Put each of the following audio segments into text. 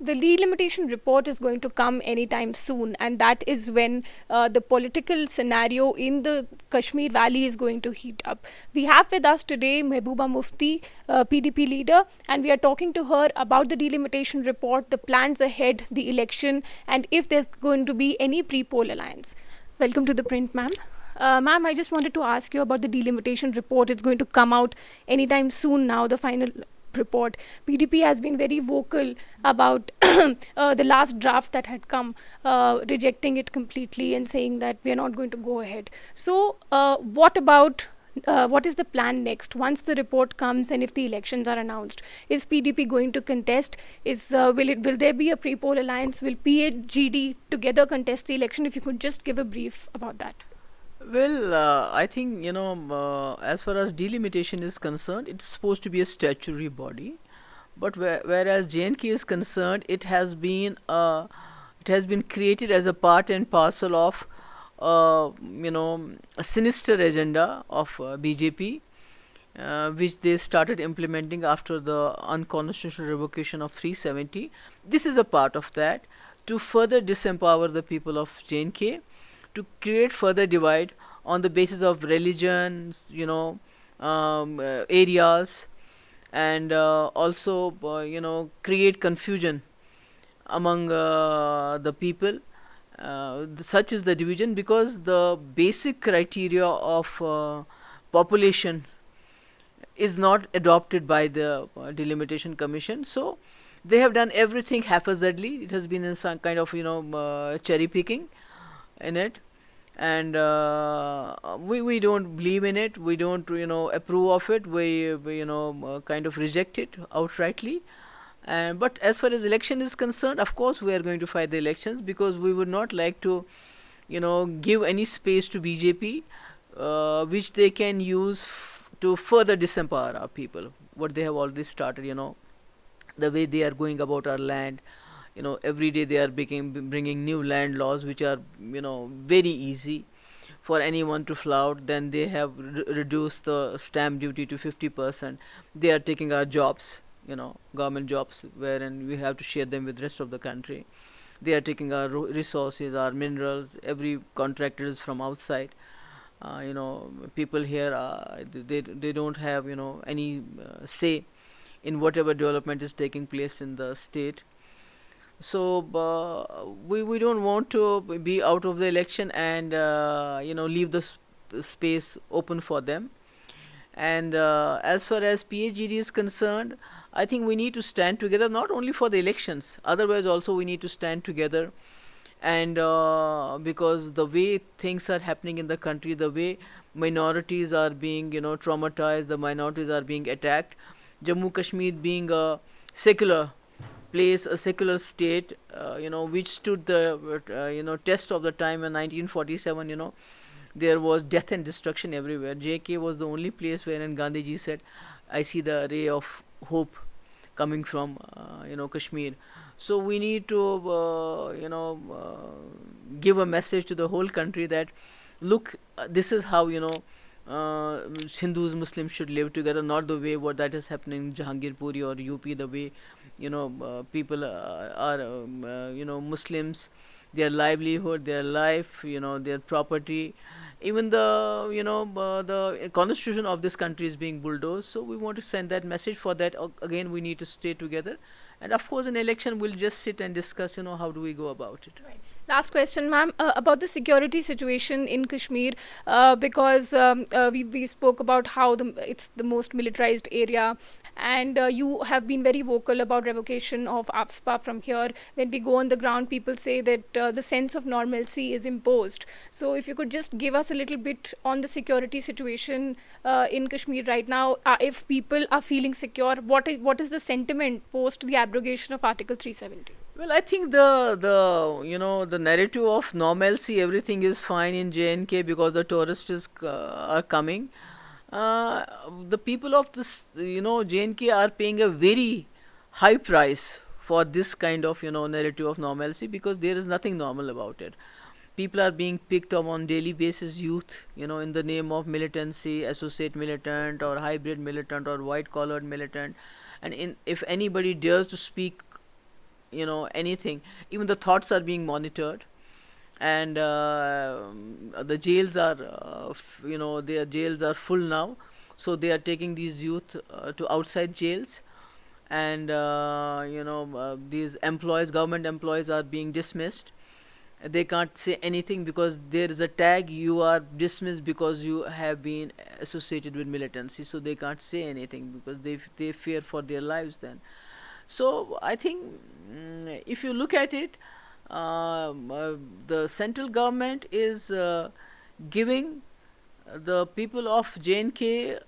the delimitation report is going to come anytime soon, and that is when the political scenario in the Kashmir Valley is going to heat up. We have with us today Mehbooba Mufti, PDP leader, and we are talking to her about the delimitation report, the plans ahead, the election, and if there's going to be any pre-poll alliance. Welcome to the print, ma'am. Ma'am, I just wanted to ask you about the delimitation report. It's going to come out anytime soon now, the final report. PDP has been very vocal about the last draft that had come, rejecting it completely and saying that we are not going to go ahead. So, what is the plan next once the report comes and if the elections are announced? Is PDP going to contest? Will there be a pre-poll alliance? Will PAGD together contest the election? If you could just give a brief about that. Well, I think, as far as delimitation is concerned, it's supposed to be a statutory body, but whereas J&K is concerned, it has been created as a part and parcel of a sinister agenda of BJP, which they started implementing after the unconstitutional revocation of 370. This is a part of that, to further disempower the people of J&K, to create further divide on the basis of religions, areas, and also, create confusion among the people. Such is the division, because the basic criteria of population is not adopted by the Delimitation Commission. So they have done everything haphazardly. It has been in some kind of cherry picking in it, and we don't believe in it. We don't approve of it. We kind of reject it outrightly. But as far as election is concerned, of course we are going to fight the elections, because we would not like to give any space to BJP, which they can use to further disempower our people, what they have already started. The way they are going about our land, every day they are bringing new land laws, which are very easy for anyone to flout. Then they have reduced the stamp duty to 50%. They are taking our jobs, government jobs, wherein we have to share them with rest of the country. They are taking our resources, our minerals. Every contractor is from outside. People here, they don't have any say in whatever development is taking place in the state. So we don't want to be out of the election and leave the space open for them. And as far as PAGD is concerned, I think we need to stand together, not only for the elections, otherwise also we need to stand together. And because the way things are happening in the country, the way minorities are being traumatized, the minorities are being attacked, Jammu Kashmir being a secular place, a secular state, which stood the test of the time in 1947. There was death and destruction everywhere. JK was the only place wherein Gandhiji said, I see the ray of hope coming from Kashmir. So we need to give a message to the whole country that, look, this is how Hindus, Muslims should live together, not the way what that is happening in Jahangirpuri or UP, the way people are Muslims, their livelihood, their life, their property, even the constitution of this country is being bulldozed. So we want to send that message. For that, again, we need to stay together, and of course in election we'll just sit and discuss how do we go about it. Right. Last question, ma'am, about the security situation in Kashmir, because we spoke about how it's the most militarized area, and you have been very vocal about revocation of AFSPA from here. When we go on the ground, people say that the sense of normalcy is imposed. So if you could just give us a little bit on the security situation in Kashmir right now, if people are feeling secure, what is the sentiment post the abrogation of Article 370? Well, I think the narrative of normalcy, everything is fine in J&K because the tourists are coming. The people of this J&K are paying a very high price for this kind of narrative of normalcy, because there is nothing normal about it. People are being picked up on daily basis, youth, in the name of militancy, associate militant or hybrid militant or white collared militant. And if anybody dares to speak anything. Even the thoughts are being monitored, and the jails are their jails are full now, so they are taking these youth to outside jails, and these employees, government employees, are being dismissed. They can't say anything because there is a tag, you are dismissed because you have been associated with militancy, so they can't say anything because they fear for their lives then. So I think, if you look at it, the central government is giving the people of J&K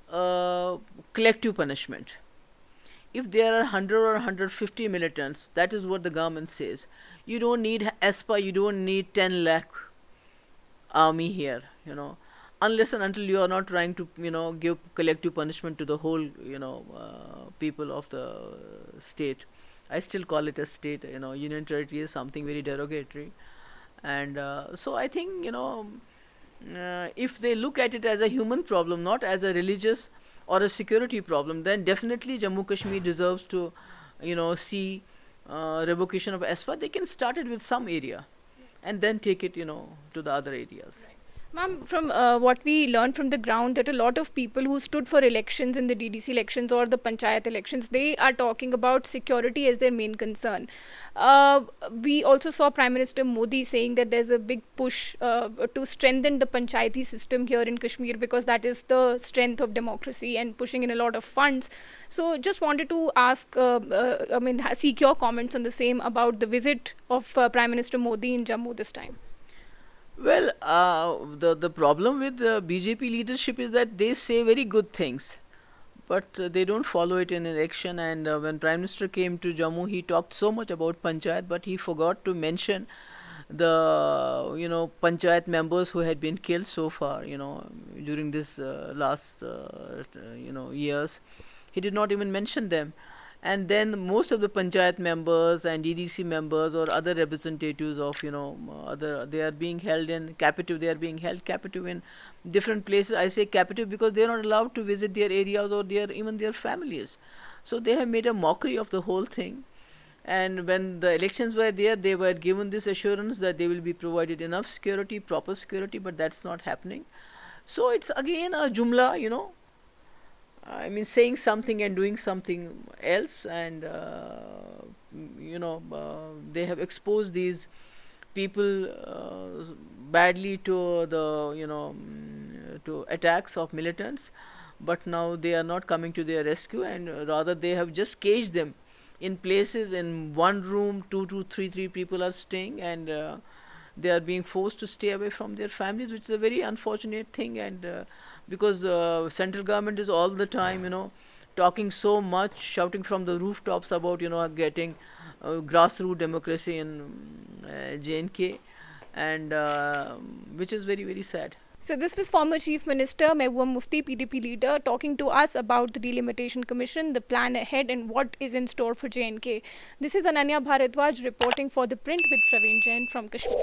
collective punishment. If there are 100 or 150 militants, that is what the government says. You don't need ESPA, you don't need 10 lakh army here, unless and until you are not trying to, give collective punishment to the whole, people of the state. I still call it a state, union territory is something very derogatory. And so I think, if they look at it as a human problem, not as a religious or a security problem, then definitely Jammu Kashmir deserves to, see revocation of ESPA. They can start it with some area and then take it, to the other areas. Ma'am, from what we learned from the ground, that a lot of people who stood for elections in the DDC elections or the panchayat elections, they are talking about security as their main concern. We also saw Prime Minister Modi saying that there's a big push to strengthen the panchayati system here in Kashmir, because that is the strength of democracy, and pushing in a lot of funds. So just wanted to ask, seek your comments on the same about the visit of Prime Minister Modi in Jammu this time. Well, the problem with the BJP leadership is that they say very good things, but they don't follow it in action. And when Prime Minister came to Jammu, he talked so much about panchayat, but he forgot to mention the panchayat members who had been killed so far, during this last years. He did not even mention them. And then most of the panchayat members and DDC members or other representatives of they are being held in captive. They are being held captive in different places. I say captive because they are not allowed to visit their areas or even their families. So they have made a mockery of the whole thing. And when the elections were there, they were given this assurance that they will be provided enough security, proper security, but that's not happening. So it's again a jumla, saying something and doing something else. And they have exposed these people badly to the to attacks of militants, but now they are not coming to their rescue, and rather they have just caged them in places. In one room, two, three people are staying, and they are being forced to stay away from their families, which is a very unfortunate thing. And because the central government is all the time, talking so much, shouting from the rooftops about, getting grassroots democracy in J&K, and which is very, very sad. So this was former Chief Minister Mehbooba Mufti, PDP leader, talking to us about the Delimitation Commission, the plan ahead, and what is in store for J&K. This is Ananya Bhardwaj reporting for ThePrint with Praveen Jain from Kashmir.